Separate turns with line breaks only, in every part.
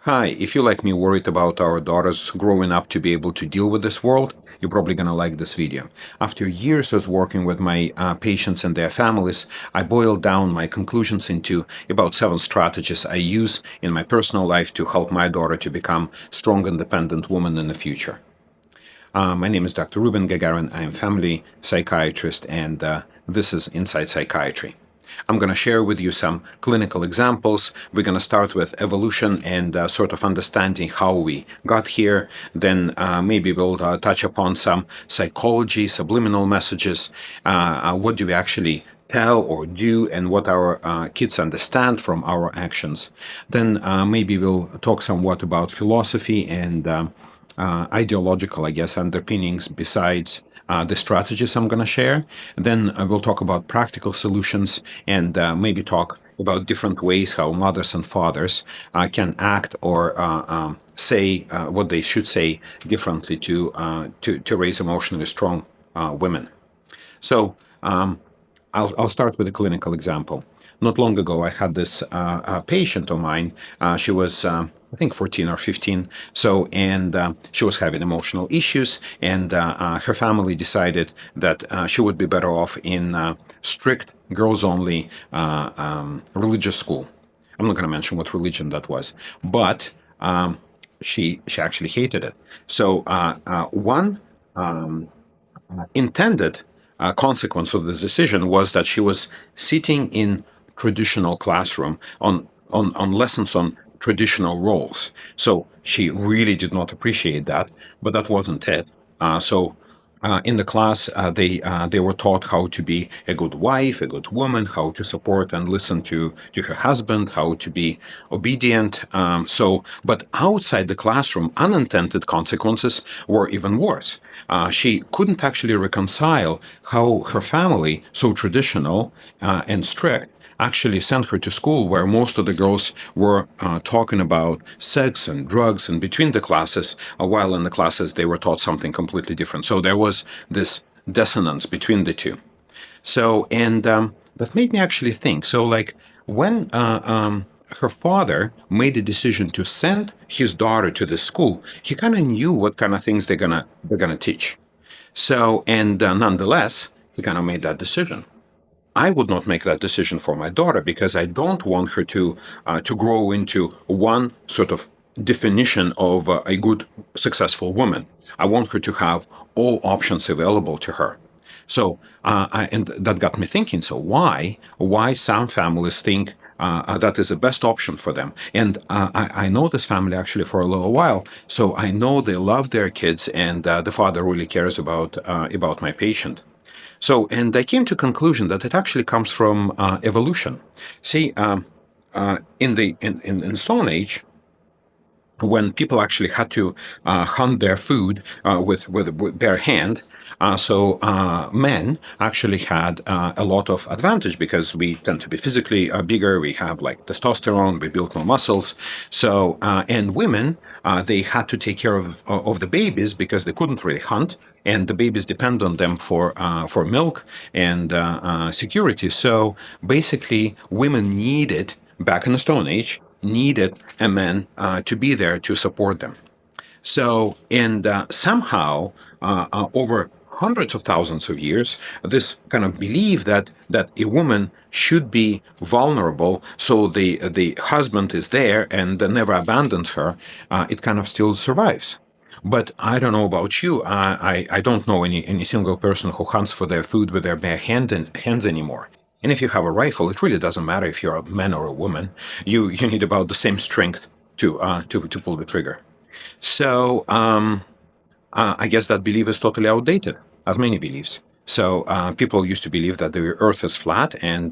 Hi, if you like me worried about our daughters growing up to be able to deal with this world, you're probably going to like this video. After years of working with my patients and their families, I boiled down my conclusions into about 7 strategies I use in my personal life to help my daughter to become strong, independent woman in the future. My name is Dr. Ruben Gagarin. I am family psychiatrist, and this is Inside Psychiatry. I'm going to share with you some clinical examples. We're going to start with evolution and sort of understanding how we got here. Then maybe we'll touch upon some psychology, subliminal messages. What do we actually tell or do, and what our kids understand from our actions. Then maybe we'll talk somewhat about philosophy and ideological, I guess, underpinnings besides the strategies I'm going to share. Then we'll talk about practical solutions and maybe talk about different ways how mothers and fathers can act or say what they should say differently to raise emotionally strong women. So I'll start with a clinical example. Not long ago, I had this patient of mine. She was, I think, 14 or 15. So, and she was having emotional issues, and her family decided that she would be better off in strict girls-only religious school. I'm not going to mention what religion that was, but she actually hated it. So, one intended consequence of this decision was that she was sitting in traditional classroom on lessons on traditional roles. So she really did not appreciate that, but that wasn't it. So in the class, they were taught how to be a good wife, a good woman, how to support and listen to her husband, how to be obedient. But outside the classroom, unintended consequences were even worse. She couldn't actually reconcile how her family, so traditional and strict, actually sent her to school where most of the girls were talking about sex and drugs and between the classes, while in the classes they were taught something completely different. So there was this dissonance between the two. So, and that made me actually think. So, like, when her father made a decision to send his daughter to the school, he kind of knew what kind of things they're gonna teach. So, and nonetheless, he kind of made that decision. I would not make that decision for my daughter because I don't want her to grow into one sort of definition of a good, successful woman. I want her to have all options available to her. So, and that got me thinking. So, why some families think that is the best option for them? And I know this family actually for a little while, so I know they love their kids, and the father really cares about my patient. So, and I came to conclusion that it actually comes from evolution. See, in Stone Age, when people actually had to hunt their food with bare hand. Men actually had a lot of advantage because we tend to be physically bigger. We have like testosterone. We build more muscles. So and women, they had to take care of the babies because they couldn't really hunt, and the babies depend on them for milk and security. So basically, women needed back in the Stone Age needed a man to be there to support them. So, and somehow, over hundreds of thousands of years, this kind of belief that a woman should be vulnerable, so the husband is there and never abandons her, it kind of still survives. But I don't know about you. I don't know any single person who hunts for their food with their bare hands anymore. And if you have a rifle, it really doesn't matter if you're a man or a woman. You need about the same strength to pull the trigger. So I guess that belief is totally outdated, as many beliefs. So people used to believe that the Earth is flat, and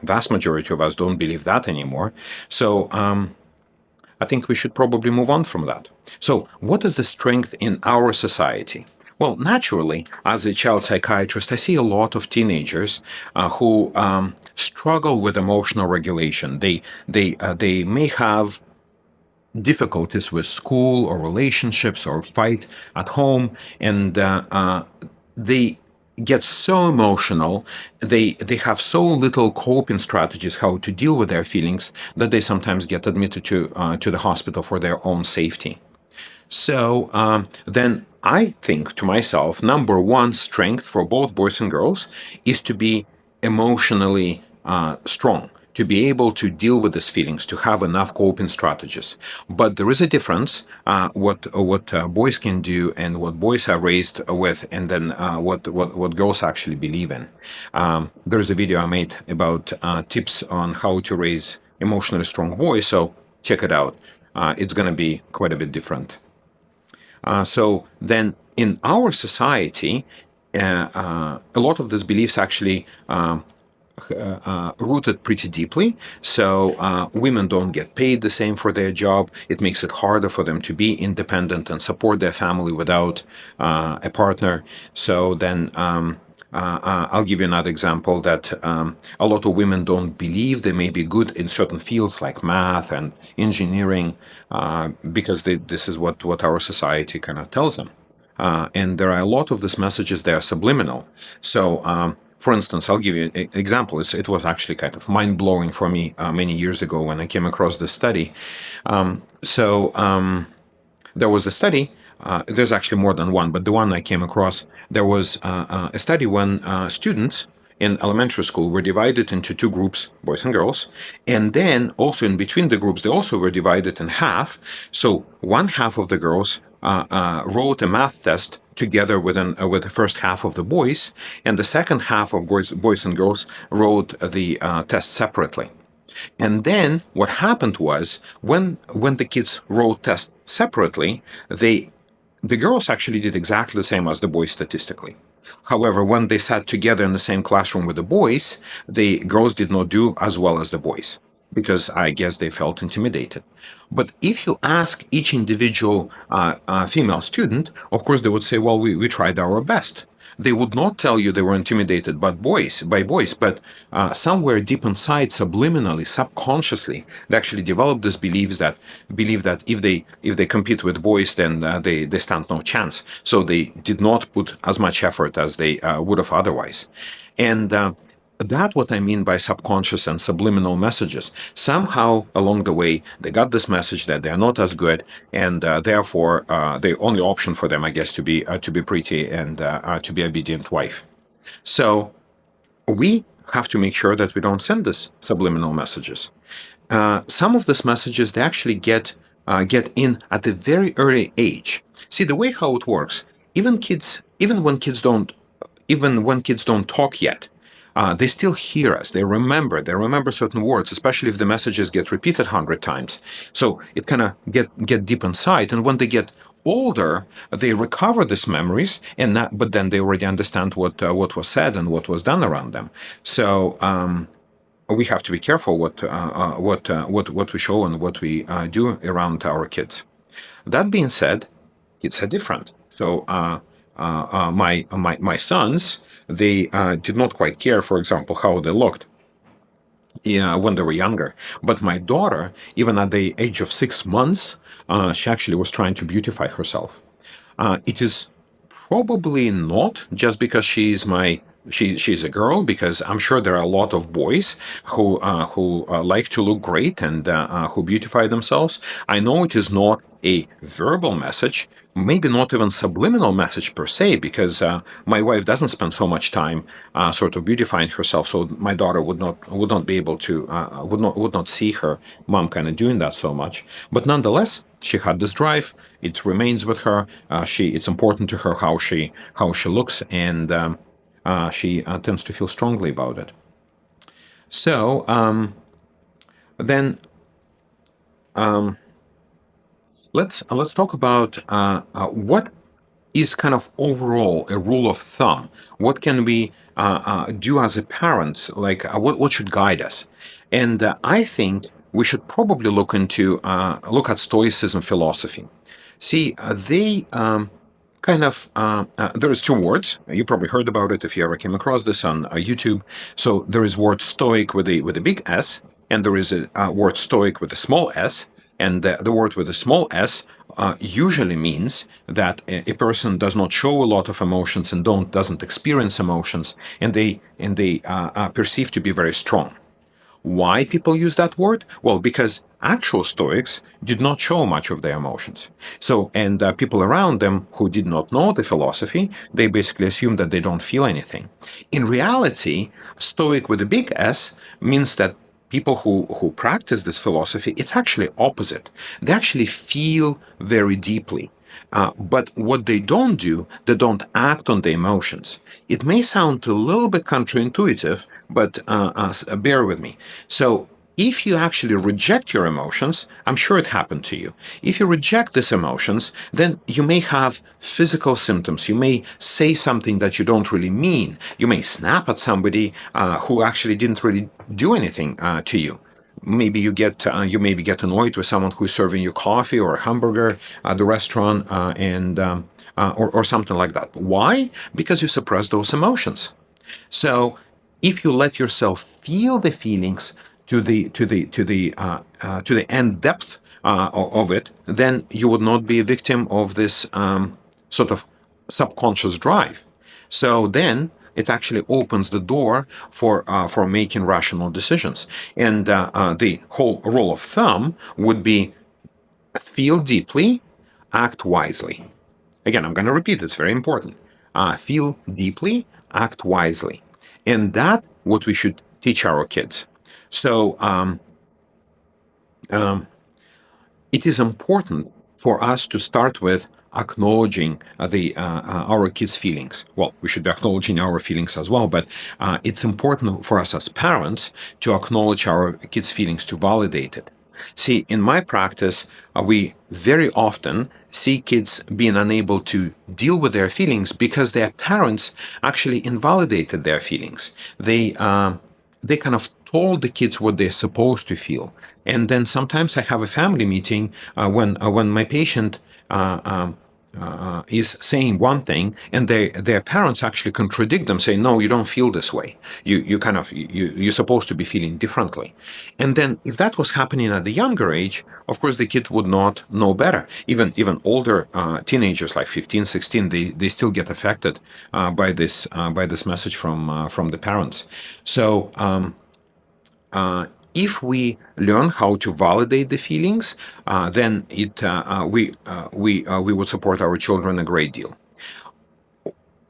vast majority of us don't believe that anymore. So I think we should probably move on from that. So, what is the strength in our society? Well, naturally, as a child psychiatrist, I see a lot of teenagers who struggle with emotional regulation. They may have difficulties with school or relationships or fight at home, and they get so emotional, they have so little coping strategies how to deal with their feelings, that they sometimes get admitted to the hospital for their own safety. So then I think to myself, number one strength for both boys and girls is to be emotionally strong, to be able to deal with these feelings, to have enough coping strategies. But there is a difference what boys can do and what boys are raised with, and then what girls actually believe in. There's a video I made about tips on how to raise emotionally strong boys, so check it out. It's going to be quite a bit different. So then in our society, a lot of these beliefs actually rooted pretty deeply. So women don't get paid the same for their job. It makes it harder for them to be independent and support their family without a partner. So then I'll give you another example that a lot of women don't believe they may be good in certain fields like math and engineering because this is what our society kind of tells them. And there are a lot of these messages that are subliminal. So, for instance, I'll give you an example. It was actually kind of mind blowing for me many years ago when I came across this study. There was a study. There's actually more than one, but the one I came across, there was a study when students in elementary school were divided into two groups, boys and girls, and then also in between the groups, they also were divided in half. So one half of the girls wrote a math test together with the first half of the boys, and the second half of boys and girls wrote the test separately. And then what happened was when the kids wrote tests separately, the girls actually did exactly the same as the boys statistically. However, when they sat together in the same classroom with the boys, the girls did not do as well as the boys because I guess they felt intimidated. But if you ask each individual female student, of course they would say, "Well, we tried our best." They would not tell you they were intimidated by boys, but somewhere deep inside, subliminally, subconsciously, they actually develop these beliefs that believe that if they compete with boys, then they stand no chance. So they did not put as much effort as they would have otherwise, and that's what I mean by subconscious and subliminal messages. Somehow along the way, they got this message that they're not as good, and therefore, the only option for them, I guess, to be pretty and to be obedient wife. So we have to make sure that we don't send these subliminal messages. Some of these messages, they actually get in at a very early age. See the way how it works. Even when kids don't talk yet, they still hear us. They remember certain words, especially if the messages get repeated 100 times. So it kind of get deep inside, and when they get older, they recover these memories, but then they already understand what was said and what was done around them. So we have to be careful what we show and what we do around our kids. That being said, kids are different. So my sons, they did not quite care, for example, how they looked, yeah, when they were younger. But my daughter, even at the age of 6 months, she actually was trying to beautify herself. It is probably not just because she's a girl, because I'm sure there are a lot of boys who like to look great and who beautify themselves. I know it is not a verbal message, maybe not even subliminal message per se, because my wife doesn't spend so much time sort of beautifying herself, so my daughter would not be able to would not see her mom kind of doing that so much. But nonetheless, she had this drive. It remains with her. It's important to her how she looks, and she tends to feel strongly about it. So then let's talk about what is kind of overall a rule of thumb. What can we do as a parents? Like what should guide us? And I think we should probably look at Stoicism philosophy. See, they kind of there's two words. You probably heard about it if you ever came across this on YouTube. So there is word Stoic with a big S, and there is a word Stoic with a small s. And the word with a small s usually means that a person does not show a lot of emotions and doesn't experience emotions, and they perceive to be very strong. Why people use that word? Well, because actual Stoics did not show much of their emotions. So, and people around them who did not know the philosophy, they basically assume that they don't feel anything. In reality, Stoic with a big S means that people who practice this philosophy, it's actually opposite. They actually feel very deeply. But what they don't do, they don't act on the emotions. It may sound a little bit counterintuitive, but bear with me. So, if you actually reject your emotions, I'm sure it happened to you. If you reject these emotions, then you may have physical symptoms. You may say something that you don't really mean. You may snap at somebody who actually didn't really do anything to you. Maybe you maybe get annoyed with someone who's serving you coffee or a hamburger at the restaurant, and or something like that. Why? Because you suppress those emotions. So if you let yourself feel the feelings to the end depth of it, then you would not be a victim of this sort of subconscious drive. So then it actually opens the door for making rational decisions. And the whole rule of thumb would be feel deeply, act wisely. Again, I'm going to repeat, it's very important. Feel deeply, act wisely. And that what we should teach our kids. So it is important for us to start with acknowledging the our kids' feelings. Well, we should be acknowledging our feelings as well, but it's important for us as parents to acknowledge our kids' feelings, to validate it. See, in my practice, we very often see kids being unable to deal with their feelings because their parents actually invalidated their feelings. They kind of told the kids what they're supposed to feel. And then sometimes I have a family meeting when my patient is saying one thing, and their parents actually contradict them, say, "No, you don't feel this way. You're supposed to be feeling differently." And then if that was happening at the younger age, of course the kid would not know better. Even older teenagers like 15, 16, they still get affected by this message from the parents. So if we learn how to validate the feelings, then it we would support our children a great deal.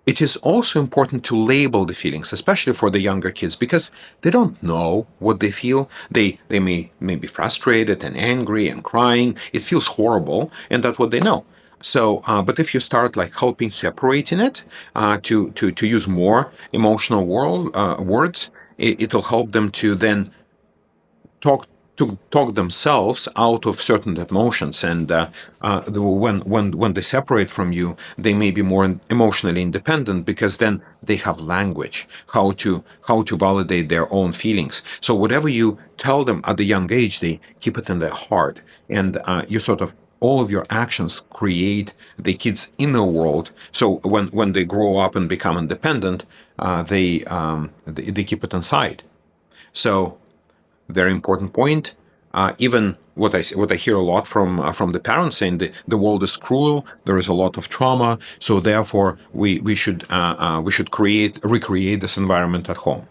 It is also important to label the feelings, especially for the younger kids, because they don't know what they feel. They may be frustrated and angry and crying. It feels horrible, and that's what they know. So, but if you start like helping separating it, to use more emotional words, it'll help them to then talk themselves out of certain emotions, and when they separate from you, they may be more emotionally independent because then they have language how to validate their own feelings. So whatever you tell them at the young age, they keep it in their heart, and you sort of all of your actions create the kids' inner world. So when they grow up and become independent, they keep it inside. So very important point. Even what I hear a lot from the parents saying the world is cruel. There is a lot of trauma. So therefore, we should recreate this environment at home.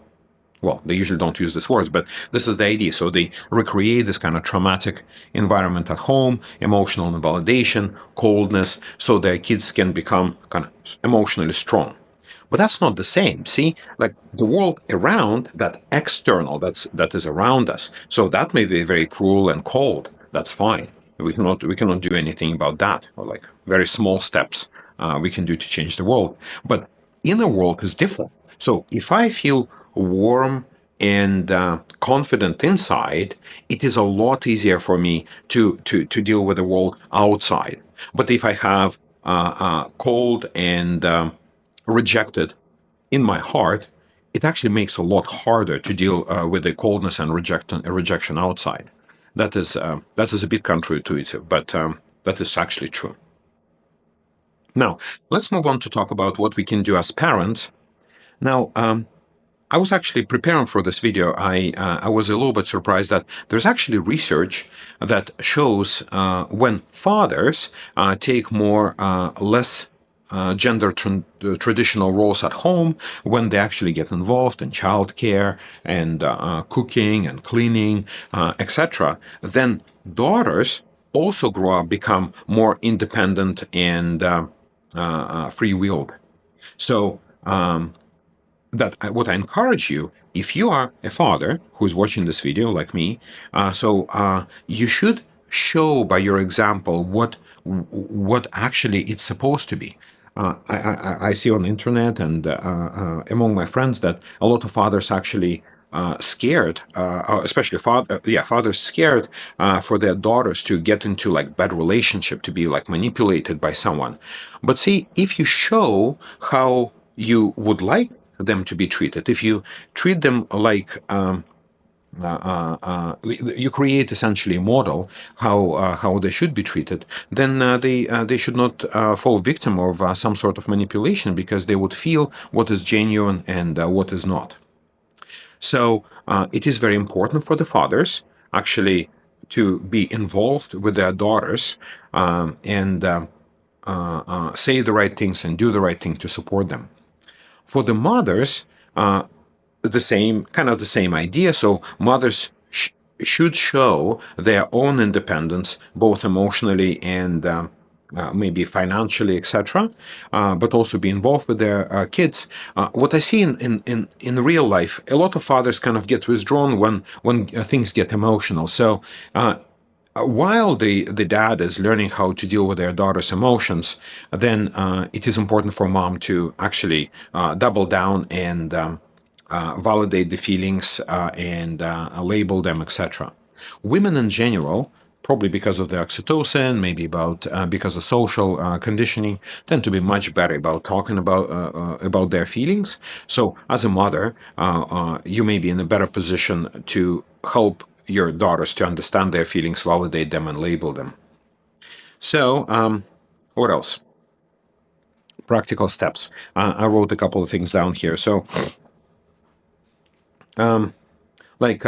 Well, they usually don't use these words, but this is the idea. So they recreate this kind of traumatic environment at home, emotional invalidation, coldness, so their kids can become kind of emotionally strong. But that's not the same. See, like the world around that external, that is around us. So that may be very cruel and cold. That's fine. We cannot do anything about that, or like very small steps we can do to change the world. But inner world is different. So if I feel warm and confident inside, it is a lot easier for me to deal with the world outside. But if I have cold and rejected in my heart, it actually makes a lot harder to deal with the coldness and rejection outside. That is a bit counterintuitive, but that is actually true. Now, let's move on to talk about what we can do as parents. Now, I was actually preparing for this video. I was a little bit surprised that there's actually research that shows when fathers take more less traditional roles at home, when they actually get involved in childcare and cooking and cleaning, etc., then daughters also grow up, become more independent and free-willed. So what I encourage you, if you are a father who's watching this video like me, you should show by your example what actually it's supposed to be. I see on the internet and among my friends that a lot of fathers actually scared, especially fathers scared for their daughters to get into like bad relationship, to be like manipulated by someone. But see, if you show how you would like them to be treated, if you treat them like you create essentially a model how they should be treated, then they should not fall victim of some sort of manipulation, because they would feel what is genuine and what is not. So it is very important for the fathers actually to be involved with their daughters, and say the right things and do the right thing to support them. For the mothers, the same idea. So mothers should show their own independence, both emotionally and maybe financially, etc., but also be involved with their kids. What I see in real life, a lot of fathers kind of get withdrawn when things get emotional. So while the dad is learning how to deal with their daughter's emotions, then it is important for mom to actually double down and validate the feelings and label them, etc. Women in general, probably because of the oxytocin, maybe because of social conditioning, tend to be much better about talking about their feelings. So, as a mother, you may be in a better position to help your daughters to understand their feelings, validate them, and label them. So, what else? Practical steps. I wrote a couple of things down here. So, like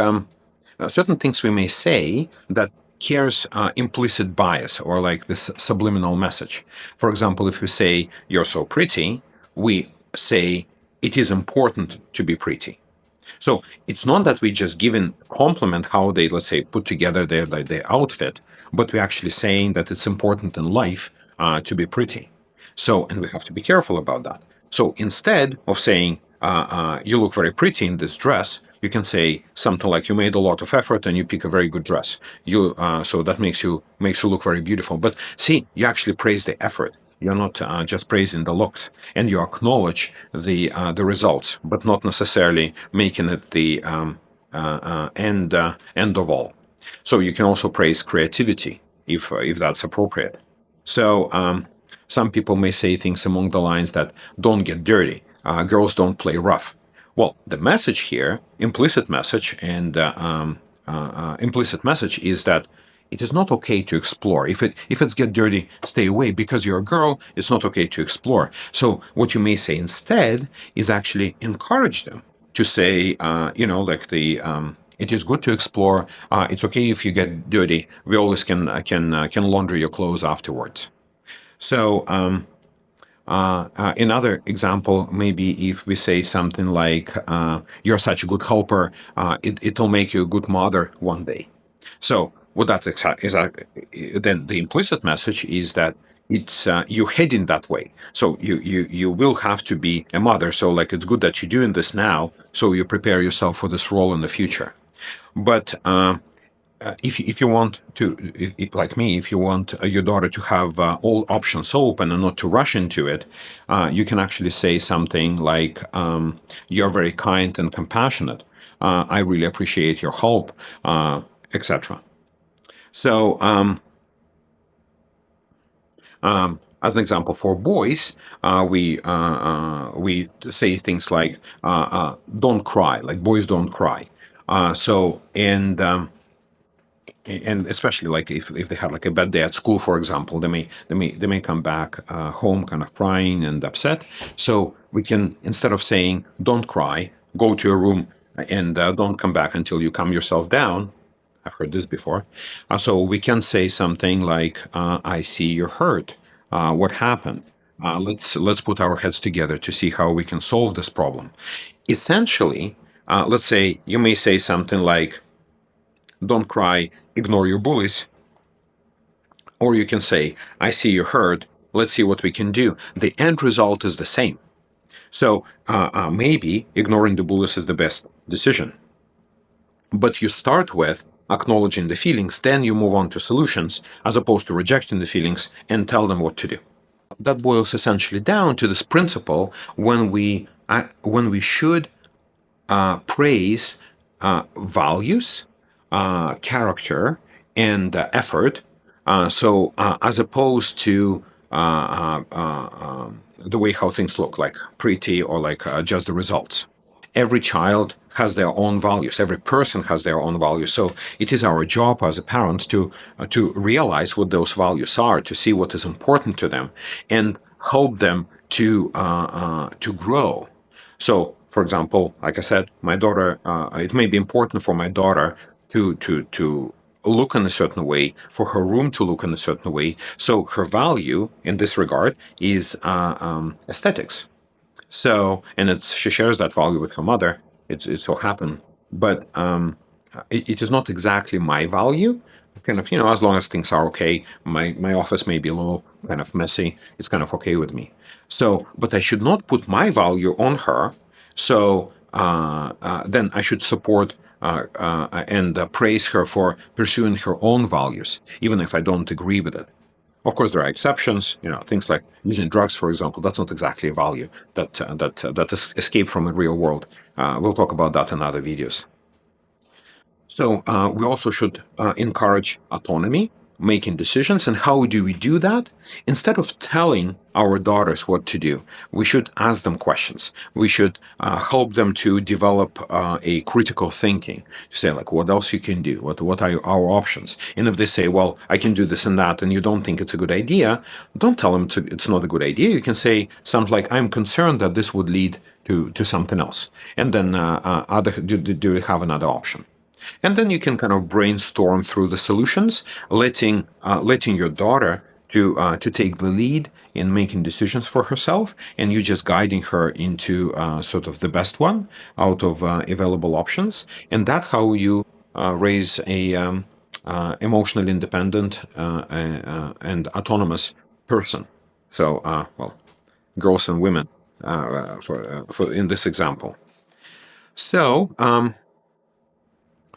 certain things we may say that carries implicit bias, or like this subliminal message. For example, if we say you're so pretty, we say it is important to be pretty. So it's not that we just give in compliment how they, let's say, put together their outfit, but we're actually saying that it's important in life to be pretty. So, and we have to be careful about that. So instead of saying you look very pretty in this dress, you can say something like you made a lot of effort and you pick a very good dress. So that makes you look very beautiful. But see, you actually praise the effort. You're not just praising the looks, and you acknowledge the results, but not necessarily making it the end of all. So you can also praise creativity if that's appropriate. So some people may say things along the lines that don't get dirty, girls don't play rough. Well, the message here, implicit message, is that it is not okay to explore. If it's get dirty, stay away. Because you're a girl, it's not okay to explore. So what you may say instead is actually encourage them to say, like it is good to explore. It's okay if you get dirty. We always can launder your clothes afterwards. So another example, maybe if we say something like, "You're such a good helper, it'll make you a good mother one day." So what that then the implicit message is that it's you heading that way. So you will have to be a mother. So like it's good that you're doing this now, so you prepare yourself for this role in the future. But if you want to, like me, if you want your daughter to have all options open and not to rush into it, you can actually say something like, "You're very kind and compassionate. I really appreciate your help," etc. So, as an example, for boys, we say things like, "Don't cry," like boys don't cry. So and especially like if they have like a bad day at school, for example, they may come back home kind of crying and upset. So we can, instead of saying "don't cry," go to a room and don't come back until you calm yourself down. I've heard this before. So we can say something like, "I see you're hurt. What happened? Let's put our heads together to see how we can solve this problem." Essentially, let's say you may say something like, "Don't cry, ignore your bullies," or you can say, "I see you're hurt. Let's see what we can do." The end result is the same. So maybe ignoring the bullies is the best decision. But you start with acknowledging the feelings, then you move on to solutions, as opposed to rejecting the feelings and tell them what to do. That boils essentially down to this principle: when we should praise values, character, and effort. As opposed to the way how things look, like pretty or like just the results. Every child has their own values. Every person has their own values. So it is our job as a parent to realize what those values are, to see what is important to them, and help them to grow. So, for example, like I said, my daughter, it may be important for my daughter to look in a certain way, for her room to look in a certain way. So her value in this regard is aesthetics. So, and she shares that value with her mother. It so happened, but it is not exactly my value. Kind of, as long as things are okay, my office may be a little kind of messy. It's kind of okay with me. So, but I should not put my value on her. So then I should support and praise her for pursuing her own values, even if I don't agree with it. Of course, there are exceptions. Things like using drugs, for example. That's not exactly a value that escape from the real world. We'll talk about that in other videos. So we also should encourage autonomy, making decisions. And how do we do that? Instead of telling our daughters what to do, we should ask them questions. We should help them to develop a critical thinking, to say, like, what else you can do? What are our options? And if they say, well, I can do this and that, and you don't think it's a good idea, don't tell them it's not a good idea. You can say something like, I'm concerned that this would lead to something else. And then do we have another option? And then you can kind of brainstorm through the solutions, letting your daughter to take the lead in making decisions for herself, and you just guiding her into sort of the best one out of available options. And that's how you raise a emotionally independent and autonomous person. So, well, girls and women for in this example. So.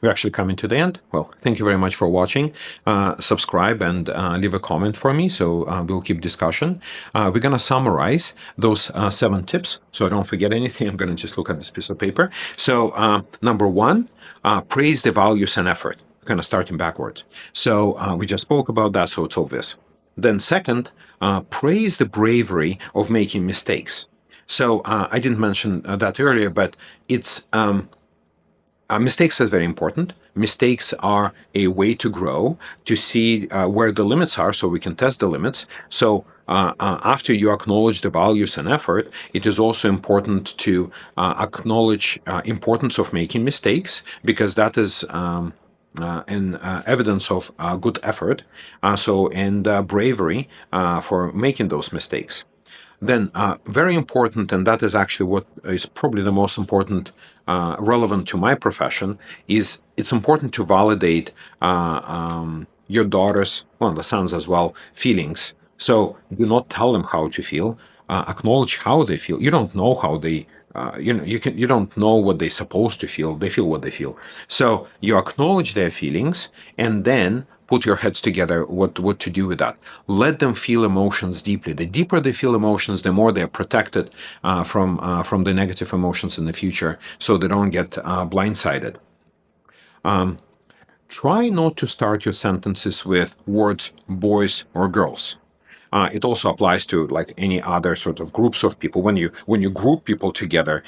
We're actually coming to the end. Well, thank you very much for watching. Subscribe and leave a comment for me, so we'll keep discussion. We're going to summarize those 7 tips, so I don't forget anything. I'm going to just look at this piece of paper. So number 1, praise the values and effort, kind of starting backwards. So we just spoke about that, so it's obvious. Then second, praise the bravery of making mistakes. So I didn't mention that earlier, but it's mistakes is very important. Mistakes are a way to grow, to see where the limits are, so we can test the limits. So after you acknowledge the values and effort, it is also important to acknowledge importance of making mistakes, because that is an evidence of good effort. And bravery for making those mistakes. Then, very important, and that is actually what is probably the most important, relevant to my profession, is it's important to validate your daughter's, well, the son's as well, feelings. So do not tell them how to feel. Acknowledge how they feel. You don't know how they, you don't know what they're supposed to feel. They feel what they feel. So you acknowledge their feelings, and then put your heads together what to do with that. Let them feel emotions deeply. The deeper they feel emotions, the more they're protected from the negative emotions in the future, so they don't get blindsided. Try not to start your sentences with words boys or girls. It also applies to like any other sort of groups of people. When you group people together,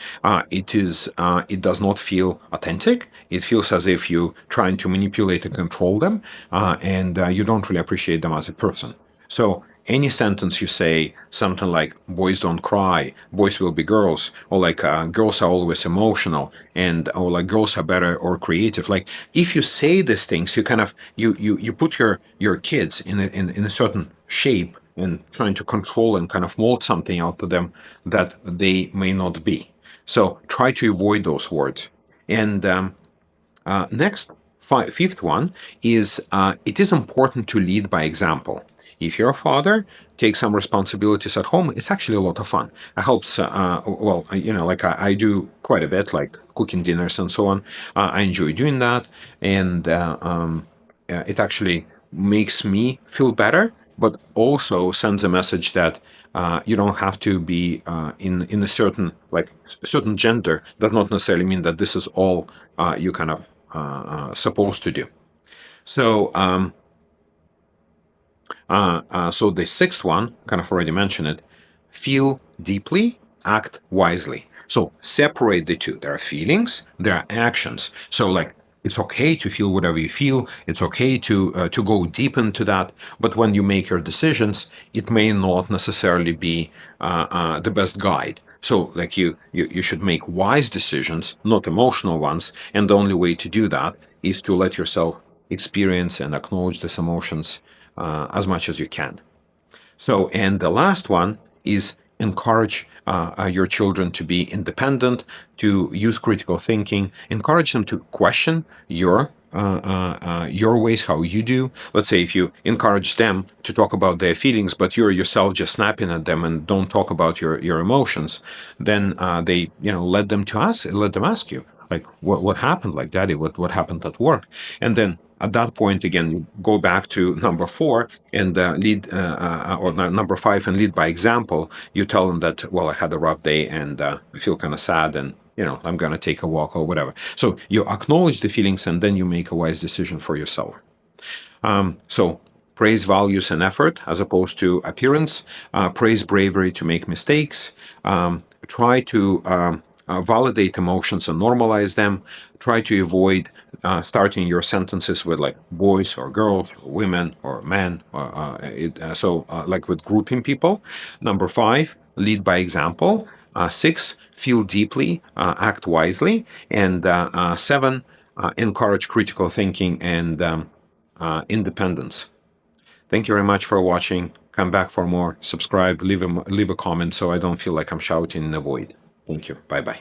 it does not feel authentic. It feels as if you trying to manipulate and control them, and you don't really appreciate them as a person. So any sentence you say, something like "boys don't cry," "boys will be girls," or like "girls are always emotional," and or like "girls are better or creative." Like if you say these things, you kind of you put your kids in a certain shape and trying to control and kind of mold something out to them that they may not be. So try to avoid those words. And next, fifth one is it is important to lead by example. If you're a father, take some responsibilities at home. It's actually a lot of fun. It helps. Well, like I do quite a bit, like cooking dinners and so on. I enjoy doing that, and it actually makes me feel better, but also sends a message that you don't have to be in a certain certain gender. Does not necessarily mean that this is all you kind of supposed to do. So, so the sixth one, kind of already mentioned it, feel deeply, act wisely. So separate the two. There are feelings, there are actions. So like it's okay to feel whatever you feel. It's okay to go deep into that. But when you make your decisions, it may not necessarily be the best guide. So like you should make wise decisions, not emotional ones. And the only way to do that is to let yourself experience and acknowledge these emotions as much as you can. So, and the last one is encourage your children to be independent, to use critical thinking, encourage them to question your ways, how you do. Let's say if you encourage them to talk about their feelings, but you're yourself just snapping at them and don't talk about your emotions, then they let them ask you like what happened, like daddy, what happened at work, and then at that point again you go back to number four and lead or number five and lead by example. You tell them that, well, I had a rough day and I feel kind of sad, and I'm going to take a walk or whatever. So you acknowledge the feelings and then you make a wise decision for yourself. So praise values and effort as opposed to appearance. Praise bravery to make mistakes. Try to validate emotions and normalize them. Try to avoid starting your sentences with like boys or girls, or women or men. Like with grouping people. Number five, lead by example. Six, feel deeply, act wisely. And seven, encourage critical thinking and independence. Thank you very much for watching. Come back for more. Subscribe, leave a comment so I don't feel like I'm shouting in the void. Thank you. Bye bye.